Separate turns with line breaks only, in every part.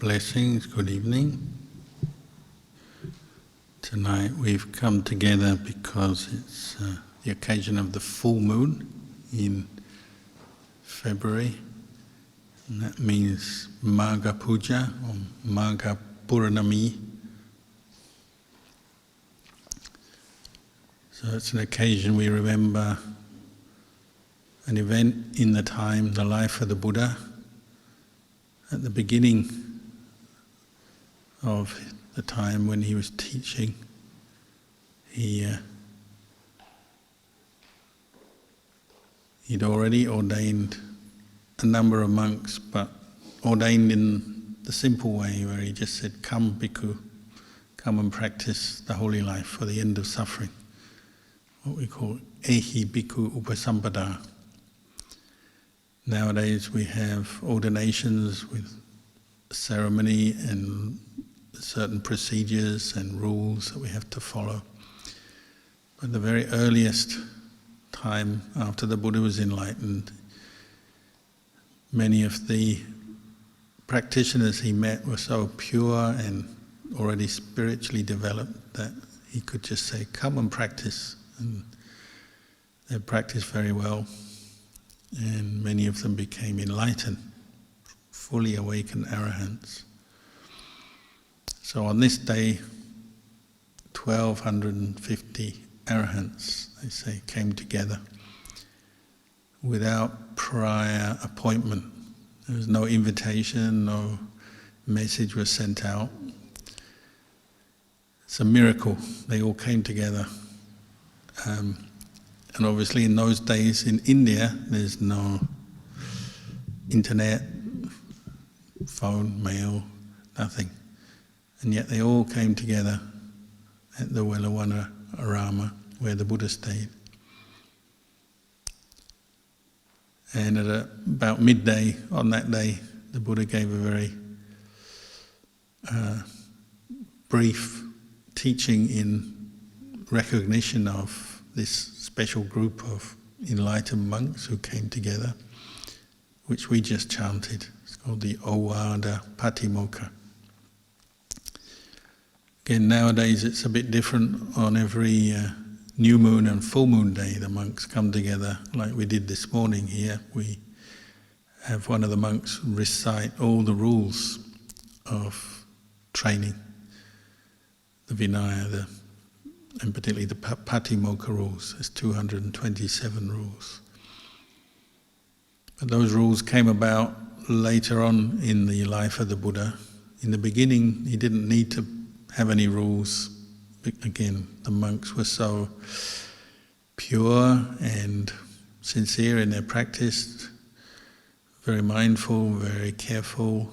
Blessings, good evening. Tonight we've come together because it's the occasion of the full moon in February. And that means Magha Puja or Magha Purnami. So it's an occasion we remember an event in the time, the life of the Buddha. At the beginning of the time when he was teaching, he'd already ordained a number of monks, but ordained in the simple way where he just said, "Come, bhikkhu, come and practice the holy life for the end of suffering." What we call ehi bhikkhu upasampada. Nowadays we have ordinations with ceremony and certain procedures and rules that we have to follow. But the very earliest time after the Buddha was enlightened, many of the practitioners he met were so pure and already spiritually developed that he could just say, "Come and practice." And they practiced very well. And many of them became enlightened, fully awakened arahants. So on this day, 1,250 arahants, they say, came together without prior appointment. There was no invitation, no message was sent out. It's a miracle. They all came together. And obviously in those days in India, there's no internet, phone, mail, nothing. And yet they all came together at the Velawana Arama, where the Buddha stayed. And at about midday on that day, the Buddha gave a very brief teaching in recognition of this special group of enlightened monks who came together, which we just chanted. It's called the Ovada Patimokkha. Again, nowadays it's a bit different. On every new moon and full moon day, the monks come together, like we did this morning here. We have one of the monks recite all the rules of training, the Vinaya, and particularly the Patimokkha rules. There's 227 rules. But those rules came about later on in the life of the Buddha. In the beginning, he didn't need to have any rules. Again, the monks were so pure and sincere in their practice, very mindful, very careful,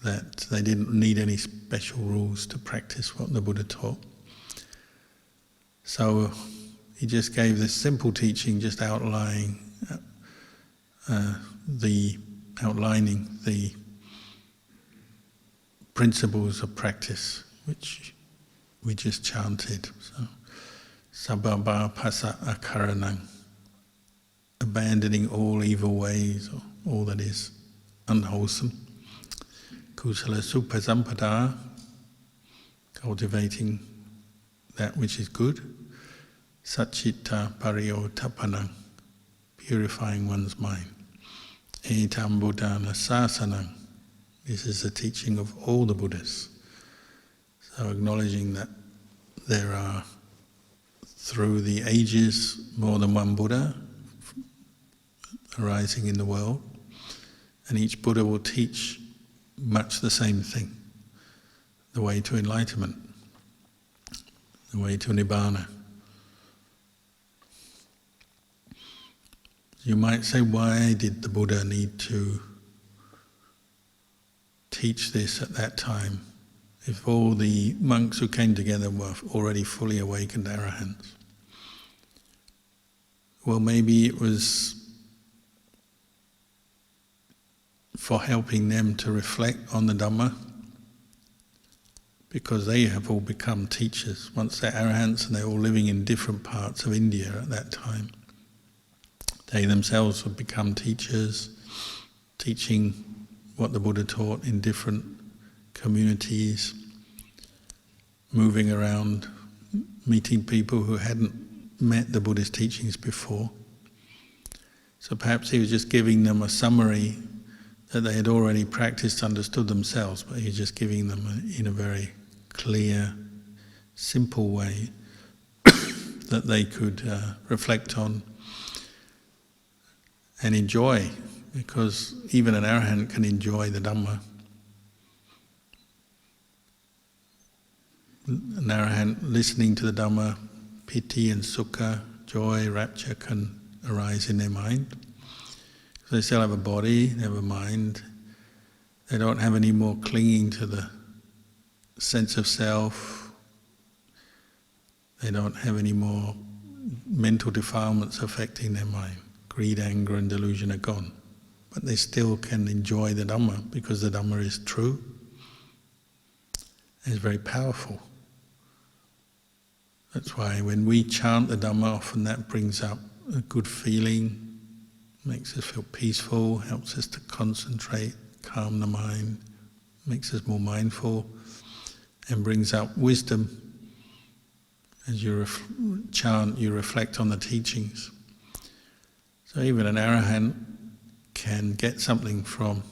that they didn't need any special rules to practice what the Buddha taught. So he just gave this simple teaching, just outlining the principles of practice, which we just chanted. So, Sabbaba Pasa Akaranang, abandoning all evil ways, or all that is unwholesome. Kusala Supasampada, cultivating that which is good. Satchitta Pariyotapanang, purifying one's mind. Etam Buddhana Sasanang, this is the teaching of all the Buddhas. So acknowledging that there are, through the ages, more than one Buddha arising in the world, and each Buddha will teach much the same thing, the way to enlightenment, the way to Nibbana. You might say, why did the Buddha need to teach this at that time, if all the monks who came together were already fully awakened arahants? Well, maybe it was for helping them to reflect on the Dhamma, because they have all become teachers. Once they're arahants and they're all living in different parts of India at that time, they themselves would become teachers, teaching what the Buddha taught in different communities, moving around, meeting people who hadn't met the Buddha's teachings before. So perhaps he was just giving them a summary that they had already practiced, understood themselves, but he was just giving them in a very clear, simple way that they could reflect on and enjoy, because even an arahant can enjoy the Dhamma. An arahant listening to the Dhamma, piti and sukha, joy, rapture can arise in their mind. So they still have a body, they have a mind. They don't have any more clinging to the sense of self. They don't have any more mental defilements affecting their mind. Greed, anger and delusion are gone. But they still can enjoy the Dhamma because the Dhamma is true. It's very powerful. That's why when we chant the Dhamma, often that brings up a good feeling, makes us feel peaceful, helps us to concentrate, calm the mind, makes us more mindful, and brings up wisdom. As you chant, you reflect on the teachings. So even an arahant can get something from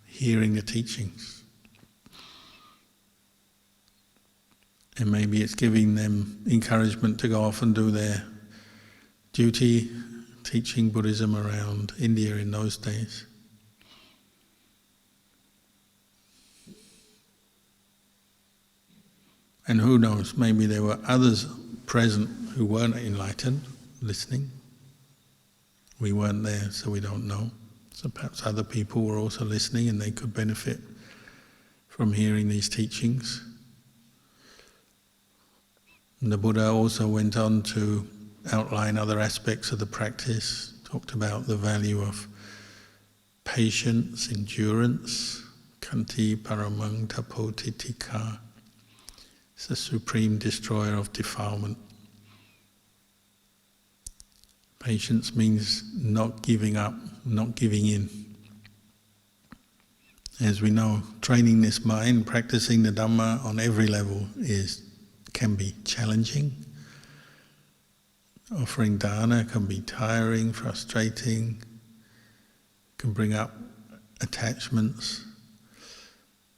hearing the teachings. And maybe it's giving them encouragement to go off and do their duty, teaching Buddhism around India in those days. And who knows, maybe there were others present who weren't enlightened, listening. We weren't there, so we don't know. So perhaps other people were also listening and they could benefit from hearing these teachings. And the Buddha also went on to outline other aspects of the practice, talked about the value of patience, endurance, kanti paramang tapotitika. It's the supreme destroyer of defilement. Patience means not giving up, not giving in. As we know, training this mind, practicing the Dhamma on every level can be challenging. Offering dana can be tiring, frustrating, can bring up attachments.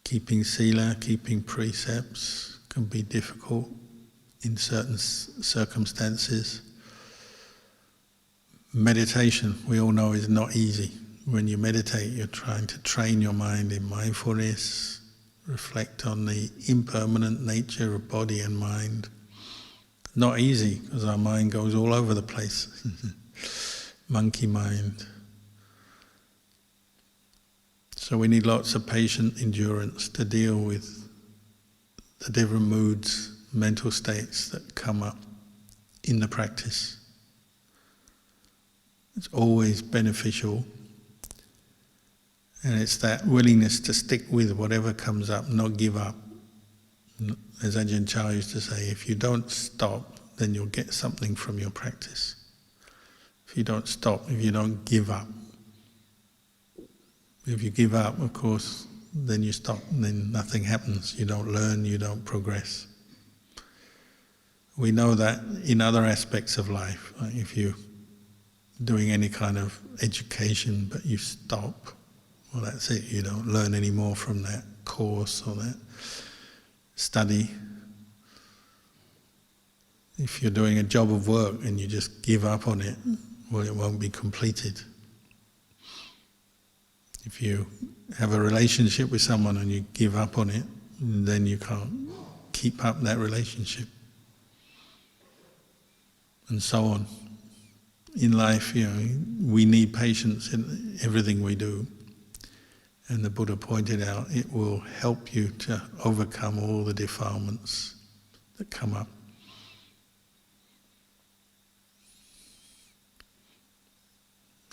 Keeping sila, keeping precepts can be difficult in certain circumstances. Meditation, we all know, is not easy. When you meditate, you're trying to train your mind in mindfulness, reflect on the impermanent nature of body and mind. Not easy, because our mind goes all over the place. Monkey mind. So we need lots of patient endurance to deal with the different moods, mental states that come up in the practice. It's always beneficial, and it's that willingness to stick with whatever comes up, not give up. As Ajahn Chah used to say, if you don't stop, then you'll get something from your practice. If you don't stop, if you don't give up. If you give up, of course, then you stop, and then nothing happens. You don't learn, you don't progress. We know that in other aspects of life. Like if you're doing any kind of education, but you stop, well, that's it. You don't learn any more from that course or that study. If you're doing a job of work and you just give up on it, well, it won't be completed. If you have a relationship with someone and you give up on it, then you can't keep up that relationship. And so on. In life, we need patience in everything we do. And the Buddha pointed out it will help you to overcome all the defilements that come up.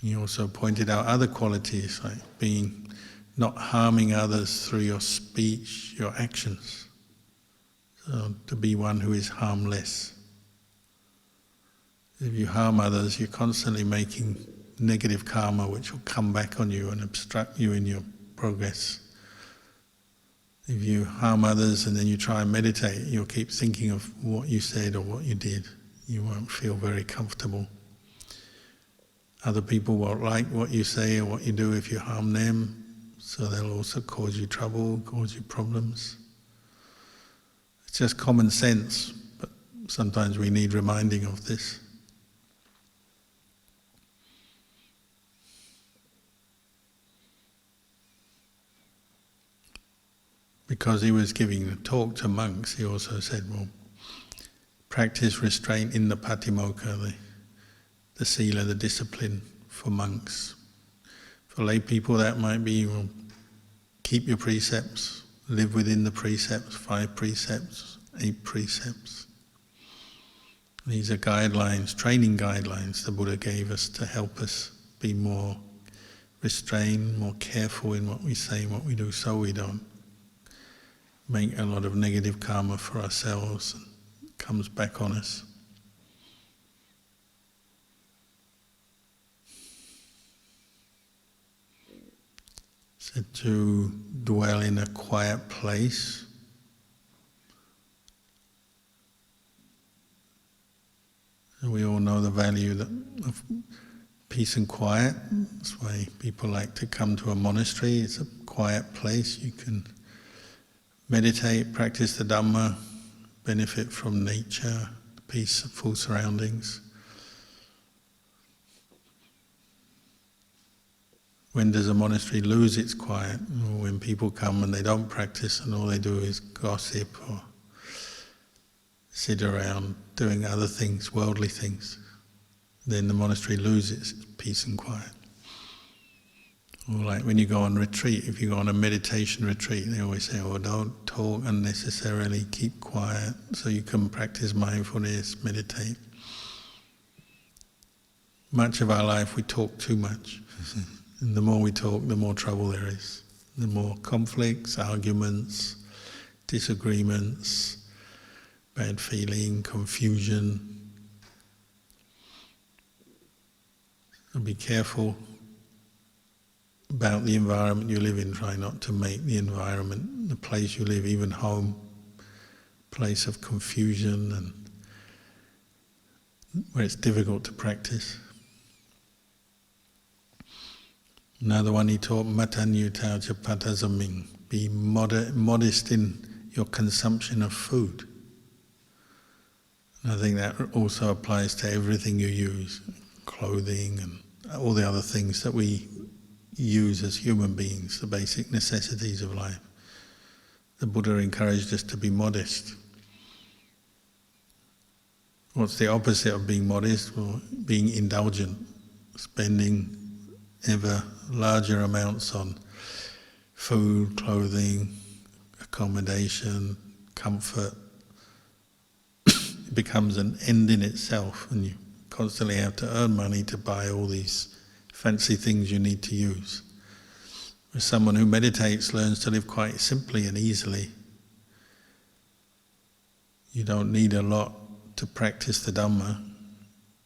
He also pointed out other qualities, like not harming others through your speech, your actions. So to be one who is harmless. If you harm others, you're constantly making negative karma which will come back on you and obstruct you in your progress. If you harm others and then you try and meditate, you'll keep thinking of what you said or what you did. You won't feel very comfortable. Other people won't like what you say or what you do if you harm them, so they'll also cause you trouble, cause you problems. It's just common sense, but sometimes we need reminding of this. Because he was giving a talk to monks, he also said, well, practice restraint in the patimokkha, the sila, the discipline for monks. For lay people that might be, well, keep your precepts, live within the precepts, 5 precepts, 8 precepts. These are guidelines, training guidelines the Buddha gave us to help us be more restrained, more careful in what we say and what we do, so we don't make a lot of negative karma for ourselves and it comes back on us. So to dwell in a quiet place, we all know the value of peace and quiet. That's why people like to come to a monastery. It's a quiet place. You can meditate, practice the Dhamma, benefit from nature, peaceful surroundings. When does a monastery lose its quiet? Or when people come and they don't practice and all they do is gossip or sit around doing other things, worldly things, then the monastery loses its peace and quiet. Or like when you go on retreat, if you go on a meditation retreat, they always say, oh, don't talk unnecessarily, keep quiet, so you can practice mindfulness, meditate. Much of our life we talk too much. And the more we talk, the more trouble there is. The more conflicts, arguments, disagreements, bad feeling, confusion. So be careful about the environment you live in. Try not to make the environment, the place you live, even home, a place of confusion and where it's difficult to practice. Another one he taught, matanyutau ca patazaming, be modest in your consumption of food. And I think that also applies to everything you use, clothing and all the other things that we use as human beings, the basic necessities of life. The Buddha encouraged us to be modest. What's the opposite of being modest? Well, being indulgent, spending ever larger amounts on food, clothing, accommodation, comfort. It becomes an end in itself, and you constantly have to earn money to buy all these fancy things you need to use. Whereas someone who meditates learns to live quite simply and easily. You don't need a lot to practice the Dhamma,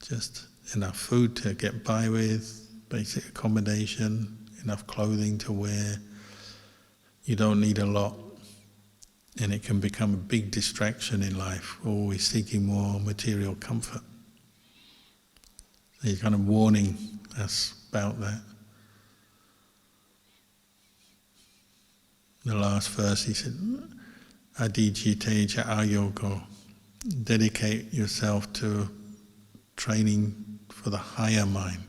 just enough food to get by with, basic accommodation, enough clothing to wear. You don't need a lot, and it can become a big distraction in life, always seeking more material comfort. So he's kind of warning us about that. The last verse he said, adijite ca ayogo, dedicate yourself to training for the higher mind.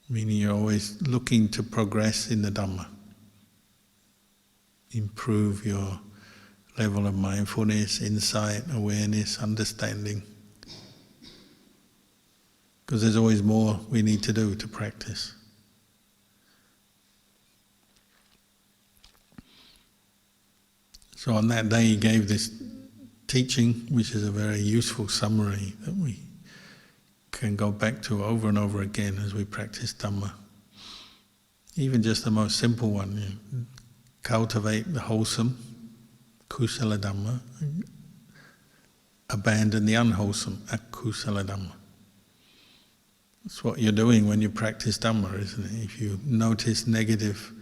Meaning you're always looking to progress in the Dhamma. Improve your level of mindfulness, insight, awareness, understanding. Because there's always more we need to do to practice. So on that day he gave this teaching, which is a very useful summary that we can go back to over and over again as we practice Dhamma. Even just the most simple one, cultivate the wholesome, kusala Dhamma, abandon the unwholesome, akusala Dhamma. It's what you're doing when you practice Dhamma, isn't it? If you notice negative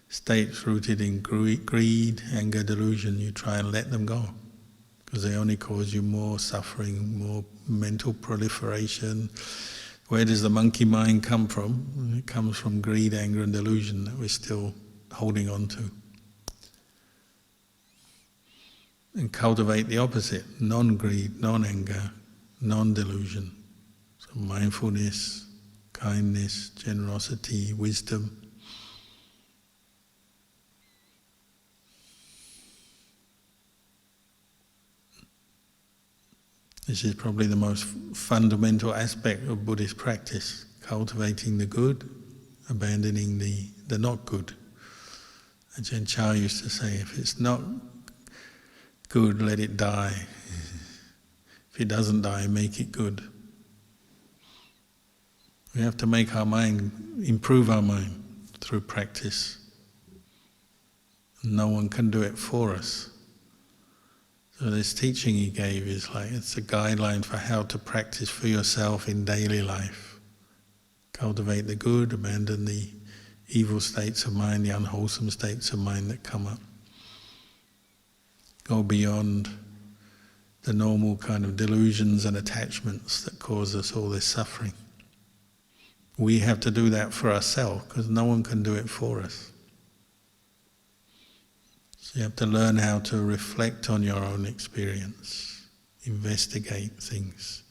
states rooted in greed, anger, delusion, you try and let them go, because they only cause you more suffering, more mental proliferation. Where does the monkey mind come from? It comes from greed, anger and delusion that we're still holding on to. And cultivate the opposite, non-greed, non-anger, non-delusion. So mindfulness, kindness, generosity, wisdom. This is probably the most fundamental aspect of Buddhist practice, cultivating the good, abandoning the not good. Ajahn Chah used to say, if it's not good, let it die. If it doesn't die, make it good. We have to make our mind, improve our mind through practice. No one can do it for us. So this teaching he gave is like, it's a guideline for how to practice for yourself in daily life. Cultivate the good, abandon the evil states of mind, the unwholesome states of mind that come up. Go beyond the normal kind of delusions and attachments that cause us all this suffering. We have to do that for ourselves, because no one can do it for us. So you have to learn how to reflect on your own experience, investigate things.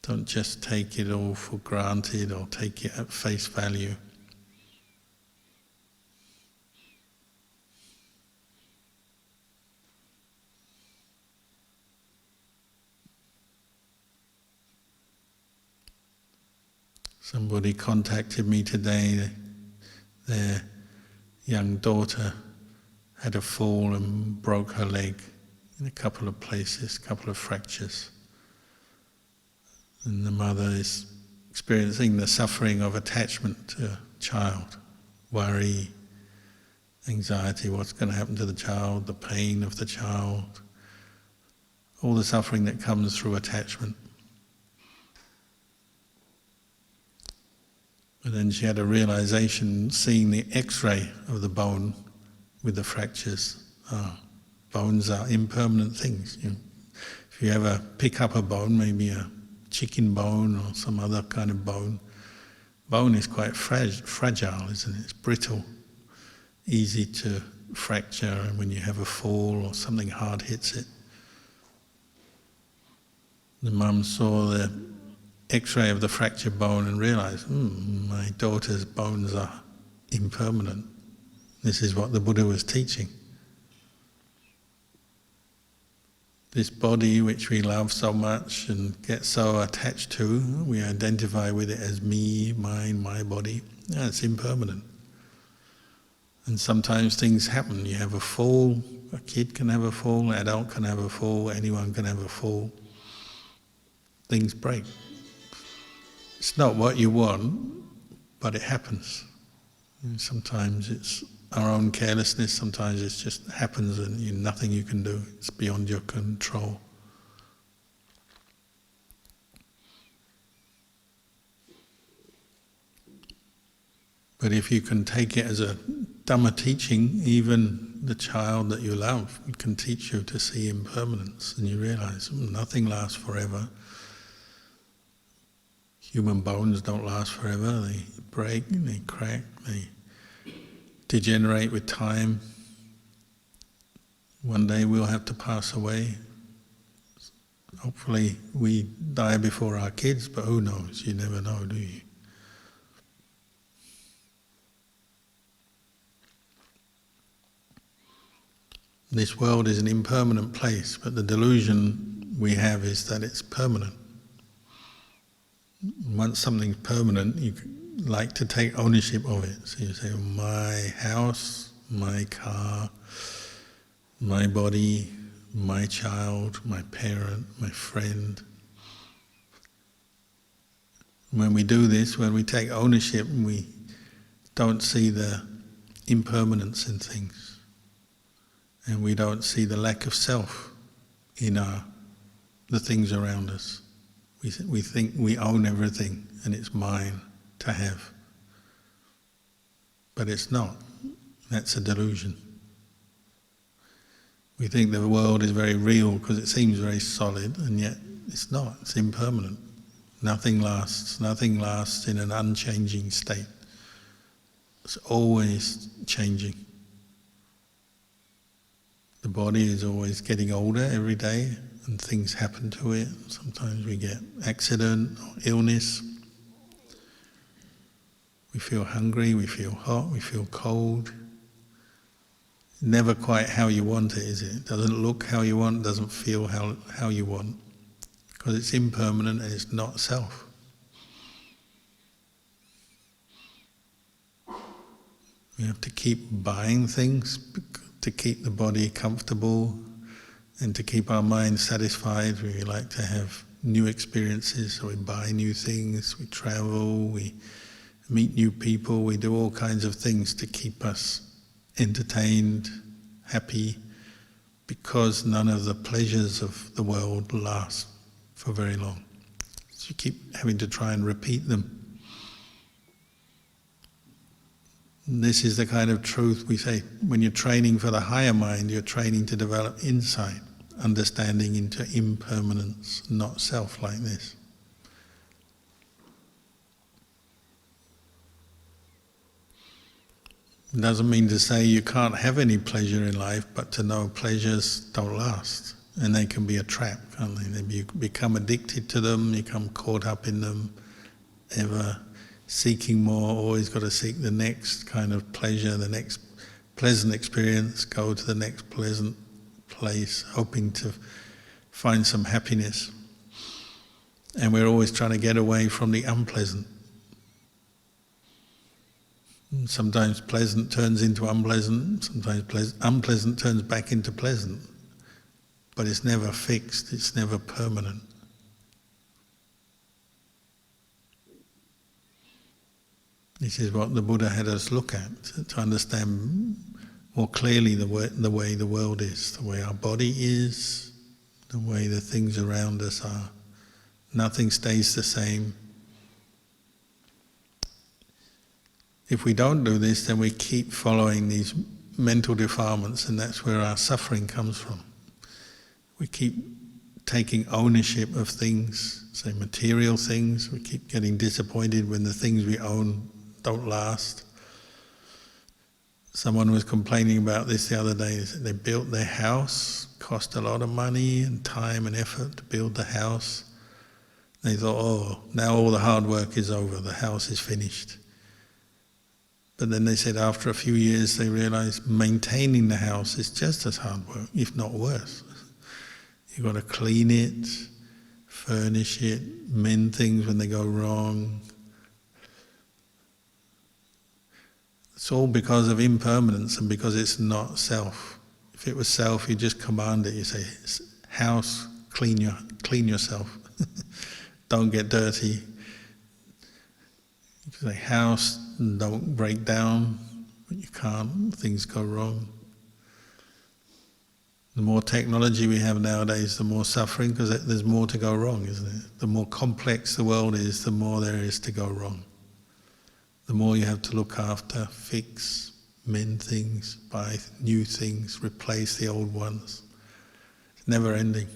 Don't just take it all for granted or take it at face value. Somebody contacted me today, their young daughter had a fall and broke her leg in a couple of places, a couple of fractures. And the mother is experiencing the suffering of attachment to a child, worry, anxiety, what's going to happen to the child, the pain of the child, all the suffering that comes through attachment. And then she had a realization, seeing the X-ray of the bone with the fractures. Bones are impermanent things. If you ever pick up a bone, maybe a chicken bone or some other kind of bone, bone is quite fragile, isn't it? It's brittle, easy to fracture, and when you have a fall or something hard hits it. The mum saw the X-ray of the fractured bone and realized, my daughter's bones are impermanent. This is what the Buddha was teaching. This body which we love so much and get so attached to, we identify with it as me, mine, my body. Yeah, it's impermanent. And sometimes things happen. You have a fall, a kid can have a fall, an adult can have a fall, anyone can have a fall. Things break. It's not what you want, but it happens. And sometimes it's our own carelessness, sometimes it just happens and nothing you can do. It's beyond your control. But if you can take it as a Dhamma teaching, even the child that you love can teach you to see impermanence, and you realize nothing lasts forever. Human bones don't last forever, they break, they crack, they degenerate with time. One day we'll have to pass away. Hopefully we die before our kids, but who knows? You never know, do you? This world is an impermanent place, but the delusion we have is that it's permanent. Once something's permanent, you like to take ownership of it. So you say, my house, my car, my body, my child, my parent, my friend. When we do this, when we take ownership, we don't see the impermanence in things. And we don't see the lack of self in the things around us. We think we own everything and it's mine to have. But it's not. That's a delusion. We think the world is very real because it seems very solid, and yet it's not. It's impermanent. Nothing lasts. Nothing lasts in an unchanging state. It's always changing. The body is always getting older every day, and things happen to it. Sometimes we get accident or illness. We feel hungry, we feel hot, we feel cold. Never quite how you want it, is it? It doesn't look how you want, doesn't feel how you want. Because it's impermanent and it's not self. We have to keep buying things to keep the body comfortable and to keep our mind satisfied. We like to have new experiences, so we buy new things, we travel, we meet new people, we do all kinds of things to keep us entertained, happy, because none of the pleasures of the world last for very long. So you keep having to try and repeat them. And this is the kind of truth we say, when you're training for the higher mind, you're training to develop insight, understanding into impermanence, not self like this. It doesn't mean to say you can't have any pleasure in life, but to know pleasures don't last. And they can be a trap, can't they? They become addicted to them, you become caught up in them, ever seeking more, always got to seek the next kind of pleasure, the next pleasant experience, go to the next pleasant place, hoping to find some happiness. And we're always trying to get away from the unpleasant. Sometimes pleasant turns into unpleasant, sometimes unpleasant turns back into pleasant. But it's never fixed, it's never permanent. This is what the Buddha had us look at, to understand more clearly the way the world is, the way our body is, the way the things around us are. Nothing stays the same. If we don't do this, then we keep following these mental defilements, and that's where our suffering comes from. We keep taking ownership of things, say material things. We keep getting disappointed when the things we own don't last. Someone was complaining about this the other day. They built their house, cost a lot of money and time and effort to build the house. They thought, oh, now all the hard work is over, the house is finished. But then they said after a few years they realized maintaining the house is just as hard work, if not worse. You've got to clean it, furnish it, mend things when they go wrong. It's all because of impermanence and because it's not self. If it was self, you just command it. You say, house, clean yourself. Don't get dirty. You say, house, don't break down. But you can't, things go wrong. The more technology we have nowadays, the more suffering, because there's more to go wrong, isn't it? The more complex the world is, the more there is to go wrong. The more you have to look after, fix, mend things, buy new things, replace the old ones. It's never ending.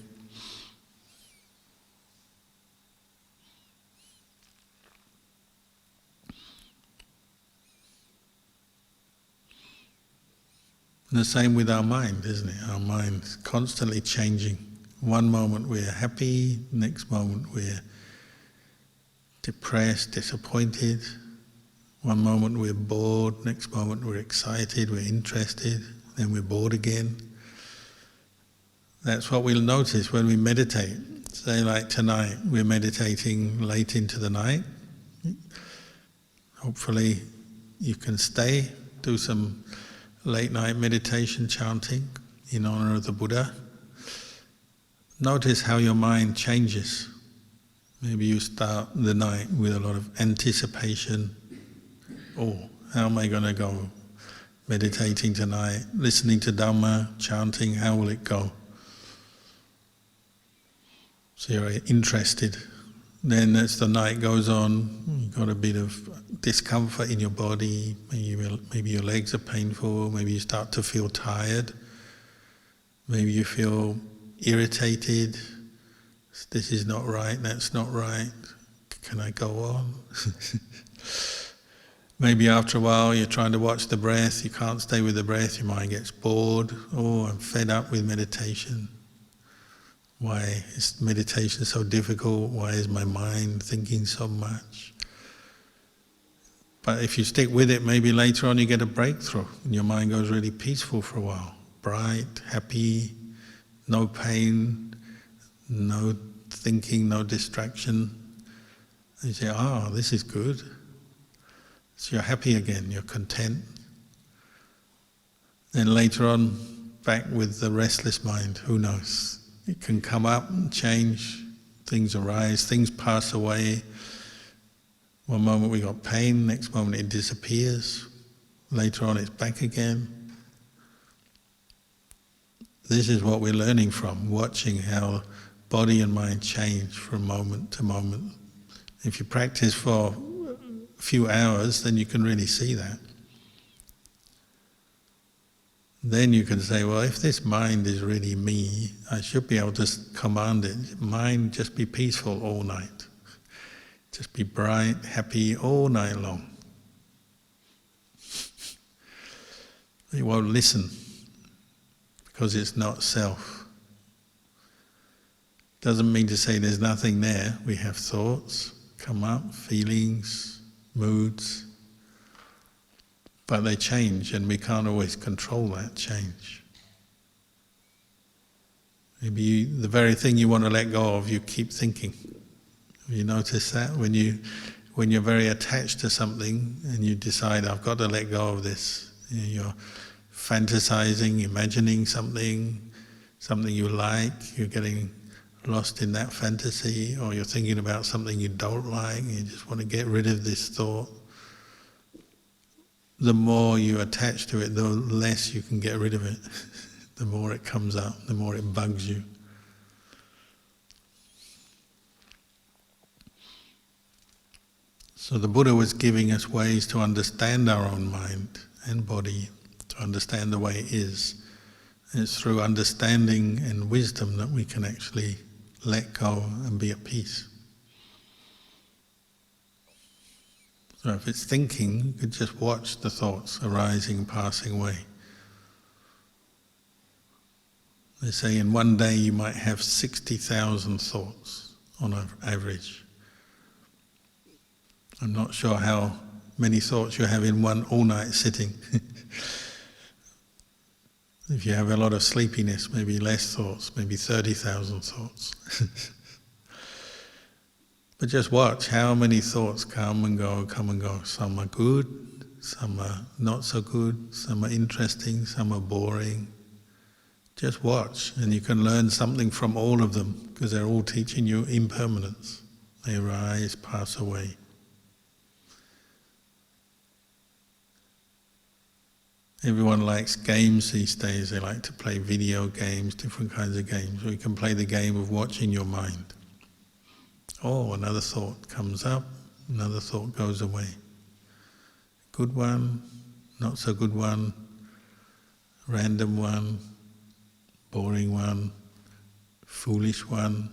And the same with our mind, isn't it? Our mind is constantly changing. One moment we're happy, next moment we're depressed, disappointed. One moment we're bored, next moment we're excited, we're interested, then we're bored again. That's what we'll notice when we meditate. Say like tonight, we're meditating late into the night. Hopefully you can stay, do some late night meditation chanting in honor of the Buddha. Notice how your mind changes. Maybe you start the night with a lot of anticipation. Oh, how am I going to go meditating tonight, listening to Dhamma, chanting, how will it go? So you're interested, Then as the night goes on, you've got a bit of discomfort in your body, maybe your legs are painful, maybe you start to feel tired, maybe you feel irritated, this is not right, that's not right, can I go on? Maybe after a while you're trying to watch the breath, you can't stay with the breath, your mind gets bored, oh, I'm fed up with meditation. Why is meditation so difficult? Why is my mind thinking so much? But if you stick with it, maybe later on you get a breakthrough and your mind goes really peaceful for a while. Bright, happy, no pain, no thinking, no distraction. And you say, this is good. So you're happy again, you're content. Then later on, back with the restless mind, who knows? It can come up and change, things arise, things pass away. One moment we got pain, next moment it disappears. Later on it's back again. This is what we're learning from, watching how body and mind change from moment to moment. If you practice for a few hours, then you can really see that. Then you can say, well, if this mind is really me, I should be able to command it. Mind, just be peaceful all night. Just be bright, happy all night long. It won't listen because it's not self. Doesn't mean to say there's nothing there. We have thoughts come up, feelings, moods. But they change and we can't always control that change. Maybe the very thing you want to let go of, you keep thinking. You notice that? When you're very attached to something and you decide, I've got to let go of this, you're fantasizing, imagining something you like, you're getting lost in that fantasy, or you're thinking about something you don't like, you just want to get rid of this thought. The more you attach to it, the less you can get rid of it. The more it comes up, the more it bugs you. So the Buddha was giving us ways to understand our own mind and body, to understand the way it is. And it's through understanding and wisdom that we can actually let go and be at peace. So if it's thinking, you could just watch the thoughts arising and passing away. They say in one day you might have 60,000 thoughts on average. I'm not sure how many thoughts you have in one all-night sitting. If you have a lot of sleepiness, maybe less thoughts, maybe 30,000 thoughts. But just watch how many thoughts come and go. Some are good, some are not so good, some are interesting, some are boring. Just watch, and you can learn something from all of them, because they're all teaching you impermanence. They arise, pass away. Everyone likes games these days. They like to play video games, different kinds of games. We can play the game of watching your mind. Oh, another thought comes up, another thought goes away. Good one, not so good one, random one, boring one, foolish one.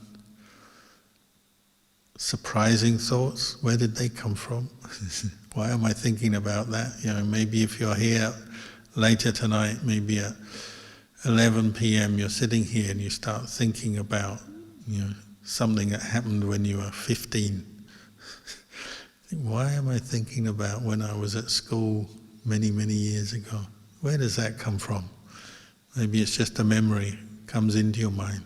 Surprising thoughts, where did they come from? Why am I thinking about that? Maybe if you're here later tonight, maybe at 11 p.m. you're sitting here and you start thinking about, something that happened when you were 15. Why am I thinking about when I was at school many, many years ago? Where does that come from? Maybe it's just a memory, comes into your mind.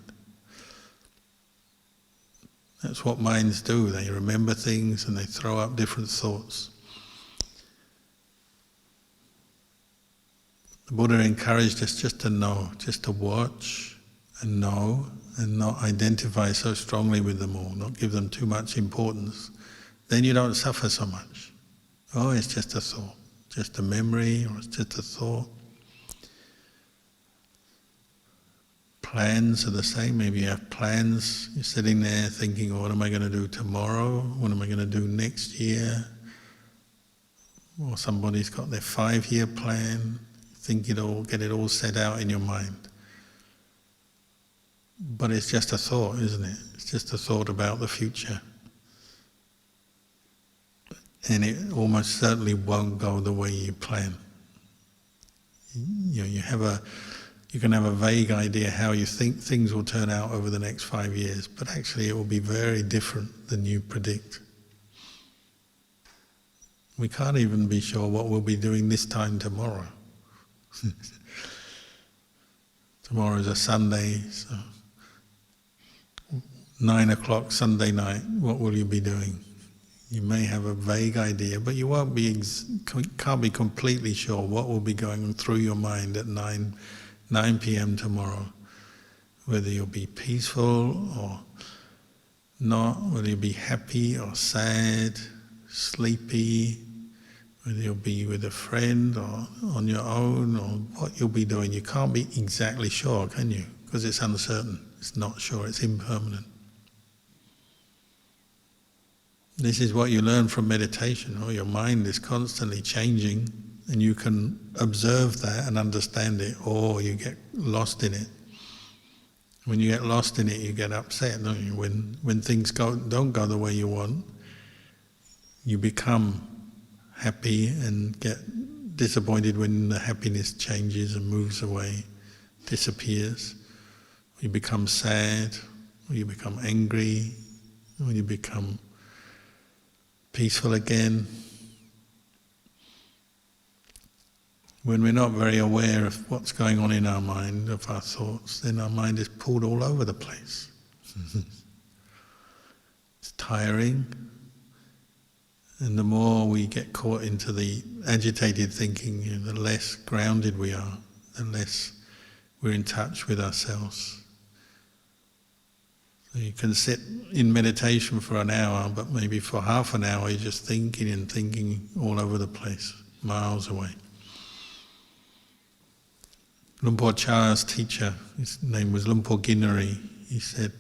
That's what minds do. They remember things and they throw up different thoughts. The Buddha encouraged us just to know, just to watch and know, and not identify so strongly with them all, not give them too much importance. Then you don't suffer so much. Oh, it's just a thought, just a memory, or it's just a thought. plans are the same. Maybe you have plans, you're sitting there thinking, what am I going to do tomorrow? What am I going to do next year? Or somebody's got their 5-year plan, get it all set out in your mind. But it's just a thought, isn't it? It's just a thought about the future. And it almost certainly won't go the way you plan. You can have a vague idea how you think things will turn out over the next 5 years, but actually it will be very different than you predict. We can't even be sure what we'll be doing this time tomorrow. Tomorrow is a Sunday, so 9 o'clock Sunday night, what will you be doing? You may have a vague idea, but you can't be completely sure what will be going through your mind at 9 p.m. tomorrow. Whether you'll be peaceful or not, whether you'll be happy or sad, sleepy, whether you'll be with a friend or on your own, or what you'll be doing. You can't be exactly sure, can you? Because it's uncertain, it's not sure, it's impermanent. This is what you learn from meditation. Your mind is constantly changing, and you can observe that and understand it, or you get lost in it. When you get lost in it, you get upset, don't you? When things don't go the way you want, you become happy and get disappointed when the happiness changes and moves away, disappears. You become sad, or you become angry, or you become peaceful again. When we're not very aware of what's going on in our mind, of our thoughts, then our mind is pulled all over the place. It's tiring, and the more we get caught into the agitated thinking, the less grounded we are, the less we're in touch with ourselves. So you can sit in meditation for an hour, but maybe for half an hour you're just thinking and thinking all over the place, miles away. Lumpur Cha's teacher, his name was Lumpur Ginari, he said,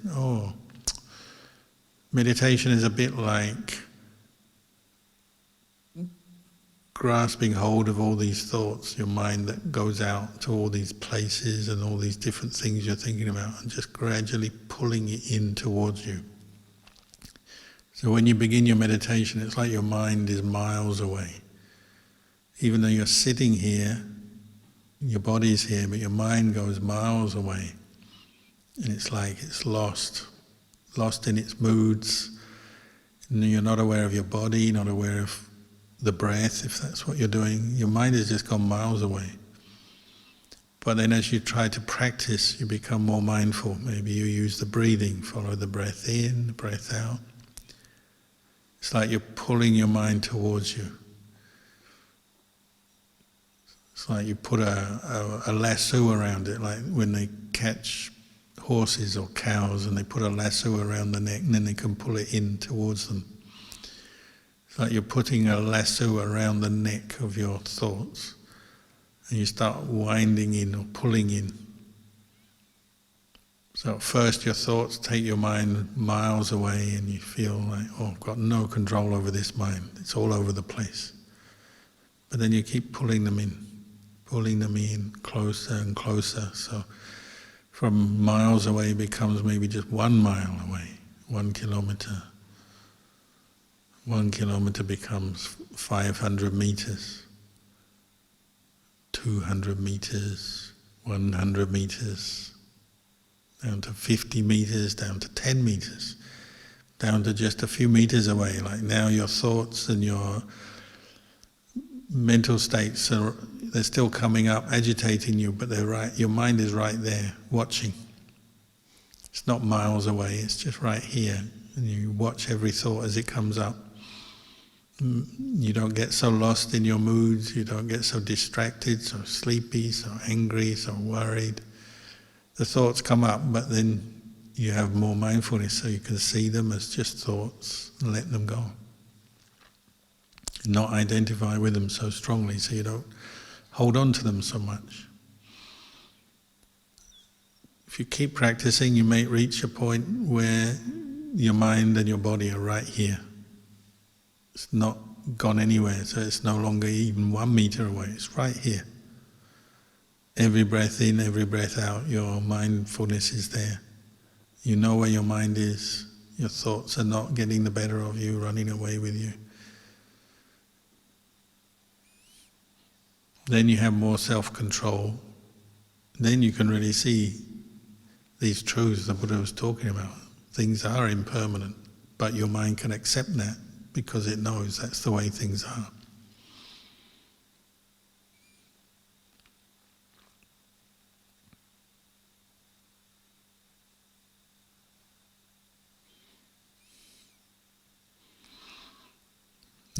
meditation is a bit like grasping hold of all these thoughts, your mind that goes out to all these places and all these different things you're thinking about, and just gradually pulling it in towards you. So when you begin your meditation, it's like your mind is miles away. Even though you're sitting here, your body's here, but your mind goes miles away. And it's like it's lost in its moods. And you're not aware of your body, not aware of the breath, if that's what you're doing. Your mind has just gone miles away. But then as you try to practice, you become more mindful. Maybe you use the breathing, follow the breath in, the breath out. It's like you're pulling your mind towards you. It's like you put a lasso around it, like when they catch horses or cows and they put a lasso around the neck and then they can pull it in towards them. It's like you're putting a lasso around the neck of your thoughts and you start winding in or pulling in. So at first your thoughts take your mind miles away and you feel like, I've got no control over this mind, it's all over the place. But then you keep pulling them in closer and closer. So from miles away becomes maybe just 1 mile away, 1 kilometer. 1 kilometer becomes 500 meters, 200 meters, 100 meters, down to 50 meters, down to 10 meters, down to just a few meters away. Like now your thoughts and your mental states they're still coming up, agitating you, but they're right. Your mind is right there, watching. It's not miles away, it's just right here. And you watch every thought as it comes up. You don't get so lost in your moods, you don't get so distracted, so sleepy, so angry, so worried. The thoughts come up, but then you have more mindfulness so you can see them as just thoughts and let them go. Not identify with them so strongly so you don't hold on to them so much. If you keep practicing, you may reach a point where your mind and your body are right here. It's not gone anywhere, so it's no longer even 1 meter away, it's right here. Every breath in, every breath out, your mindfulness is there. You know where your mind is. Your thoughts are not getting the better of you, running away with you. Then you have more self-control. Then you can really see these truths the Buddha was talking about. Things are impermanent, but your mind can accept that because it knows that's the way things are.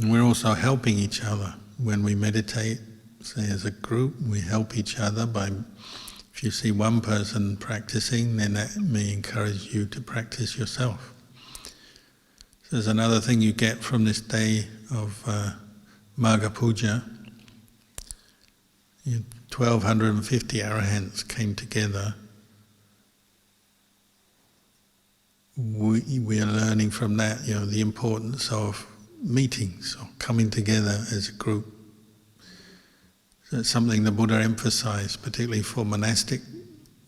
And we're also helping each other when we meditate. Say as a group, we help each other by, if you see one person practicing, then that may encourage you to practice yourself. So there's another thing you get from this day of Magha Puja. 1,250 arahants came together. We are learning from that, the importance of meetings, or coming together as a group. So it's something the Buddha emphasized, particularly for the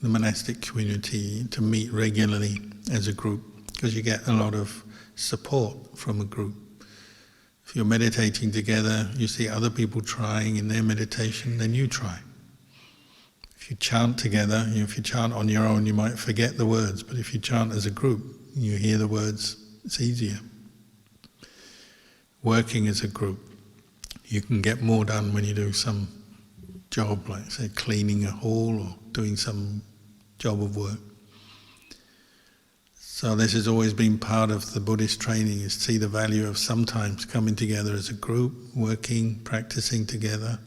monastic community, to meet regularly as a group, because you get a lot of support from a group. If you're meditating together, you see other people trying in their meditation, then you try. If you chant together, if you chant on your own, you might forget the words, but if you chant as a group, you hear the words, it's easier. Working as a group, you can get more done when you do some job, like say cleaning a hall or doing some job of work. So this has always been part of the Buddhist training, is to see the value of sometimes coming together as a group, working, practicing together.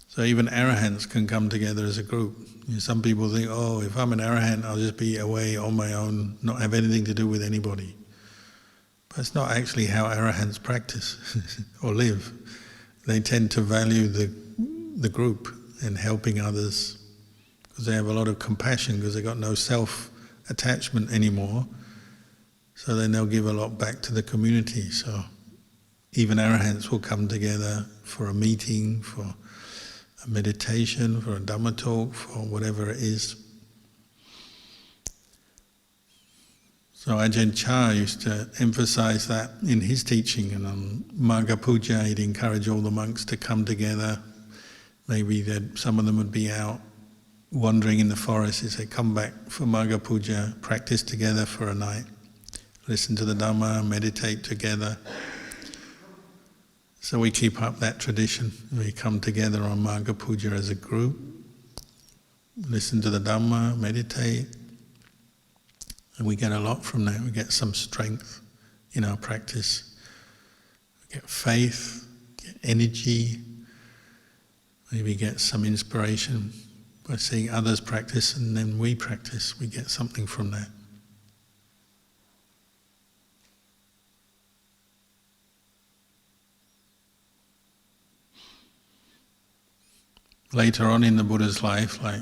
So even arahants can come together as a group. Some people think, oh, if I'm an arahant, I'll just be away on my own, not have anything to do with anybody. But it's not actually how arahants practice or live. They tend to value the group and helping others because they have a lot of compassion, because they've got no self-attachment anymore. So then they'll give a lot back to the community. So even arahants will come together for a meeting, for a meditation, for a Dhamma talk, for whatever it is. So Ajahn Chah used to emphasize that in his teaching, and on Magha Puja he'd encourage all the monks to come together. Maybe some of them would be out wandering in the forest. He'd say, come back for Magha Puja, practice together for a night, listen to the Dhamma, meditate together. So we keep up that tradition. We come together on Magha Puja as a group, listen to the Dhamma, meditate, and we get a lot from that. We get some strength in our practice. We get faith, get energy, maybe get some inspiration by seeing others practice, and then we practice. We get something from that. Later on in the Buddha's life, like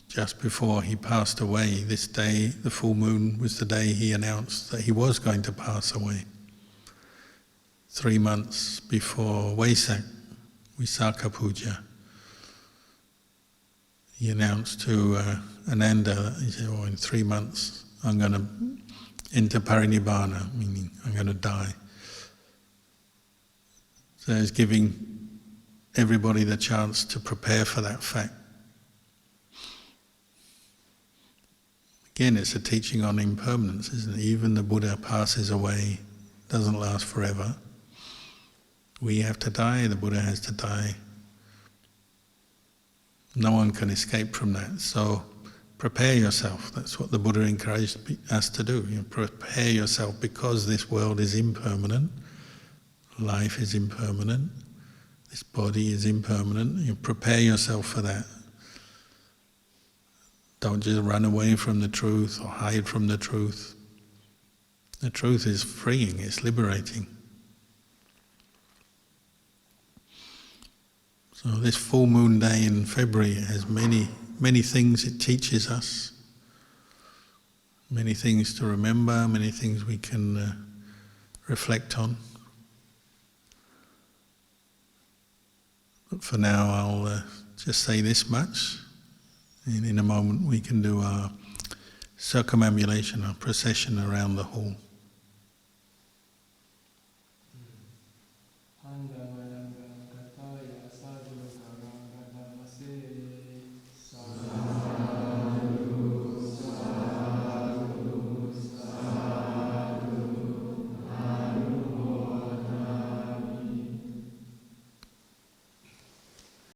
just before he passed away, this day, the full moon, was the day he announced that he was going to pass away. 3 months before Visakha Puja, he announced to Ananda, he said, in 3 months I'm going to enter parinibbana, meaning I'm going to die. So he's giving everybody the chance to prepare for that fact. Again, it's a teaching on impermanence, isn't it? Even the Buddha passes away, doesn't last forever. We have to die, the Buddha has to die. No one can escape from that. So prepare yourself. That's what the Buddha encouraged us to do. Prepare yourself, because this world is impermanent, life is impermanent, this body is impermanent. You prepare yourself for that. Don't just run away from the truth or hide from the truth. The truth is freeing, it's liberating. So this full moon day in February has many many things it teaches us, many things to remember, many things we can reflect on. But for now I'll just say this much, and in a moment we can do our circumambulation, our procession around the hall.